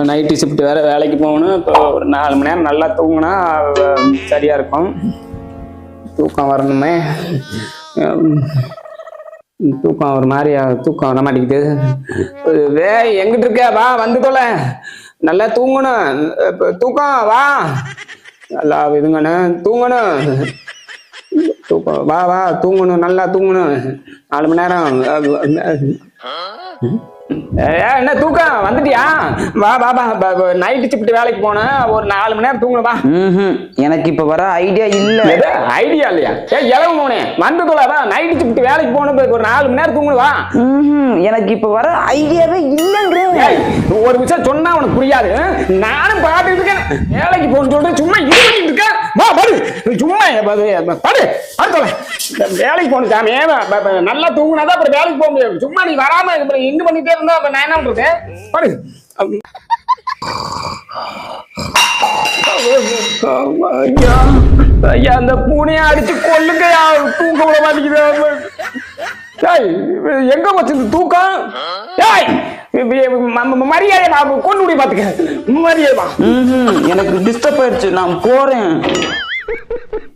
Night shift வேற வேலைக்கு போகணும். இப்போ ஒரு 4 மணி நேரம் நல்லா தூங்கினா சரியா இருக்கும். தூக்கம் வரணுமே, தூக்கம் ஒரு மாதிரியா தூக்கம் வர மாட்டேங்குது. எங்கிட்டு இருக்க? வா வந்து தொலை. நல்லா தூங்கணும். தூக்கம் வா, நல்லா இதுங்கண்ணு தூங்கணும். தூக்கம் வா வா தூங்கணும், நல்லா தூங்கணும். 4 மணி நேரம். என்ன தூக்கம் வந்துட்டியா? வா வா வா, நைட்டு ஷிஃப்ட் வேலைக்கு போனேன், ஒரு 4 மணி நேரம் தூங்கணும்பா. எனக்கு இப்ப வர ஐடியா இல்ல. ஐடியா இல்லையா? இளவு போனே வந்து தொலைவா. நைட்டு ஷிஃப்ட் வேலைக்கு போகணும், ஒரு 4 மணி நேரம் தூங்கணுவா. எனக்கு இப்ப வர ஐடியாவே இல்லைன்ற. ஒரு விஷயம் சொன்னா உனக்கு புரியாது. நானும் பாத்துட்டு இருக்கேன், வேலைக்கு போகணும்னு சொல்றேன், சும்மா இது பண்ணிட்டு இருக்கேன். வா பாரு, சும்மா பாரு அடுத்தல வேலைக்கு போகணும் சாமி. நல்லா தூங்கினாதான் அப்புறம் வேலைக்கு போக முடியாது. சும்மா நீ வராம இன்னும் பண்ணிட்டே இருந்தா நான் என்ன பண்றது? பாரு ஐயா, அந்த பூனையை அடிச்சு கொல்லுங்கயா, தூங்க விட மாட்டேங்குது. எங்க வச்சது தூக்கம்? மரியாதை கொண்டு முடிய பாத்துக்க. மரியாதை எனக்கு டிஸ்டர்ப் ஆயிடுச்சு, நான் போறேன்.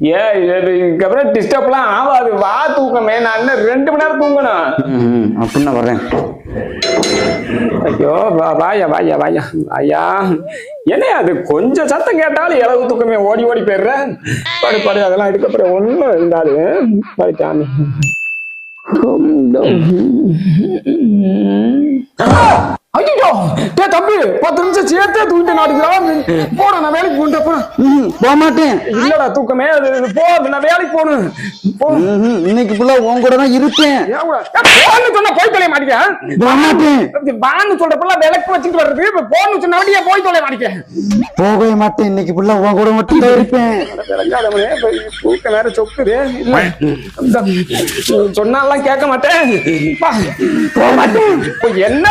இதுக்கப்புறம் டிஸ்டர்ப்லாம் ஆகாது. வா தூக்கமே, நான் இன்னும் 2 மணி நேரம் தூங்கணும். அப்படின்னு வர்றேன். ஐயோ வாயா வாயா வாயா ஐயா, என்ன அது கொஞ்சம் சத்தம் கேட்டாலும் இளவு தூக்கமே ஓடி ஓடி போயிடுற. படு படு, அதெல்லாம் இதுக்கப்புறம் ஒண்ணும் இருந்தாலும் படிச்சாமி. ஐயோ தம்பி, 10 நிமிஷம் சேர்த்தே தூக்கிட்டு நாடுக்கலாம். போட, நான் வேலைக்கு போன்றப்ப போக மாட்டேன். இல்லடா தூக்கமே, போ, நான் வேலைக்கு போகணும். இன்னைக்கு ஃபுல்லா உன் கூட தான் இருப்பேன். சொன்னா போய் தொலைய மாட்டேன். வான்னு சொல்றப்ப விளக்கு வச்சுட்டு வர்றது, போன்னு சொன்ன வண்டியா போய் தொலைய மாட்டேன். போகவே மாட்டேன். இன்னைக்கு ஃபுல்லா உன் கூட மட்டும் தான் இருப்பேன். தூக்கம் வேற சொக்குது. சொன்னாலாம் கேட்க மாட்டேன். போக மாட்டேன். என்ன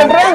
பண்றேன்?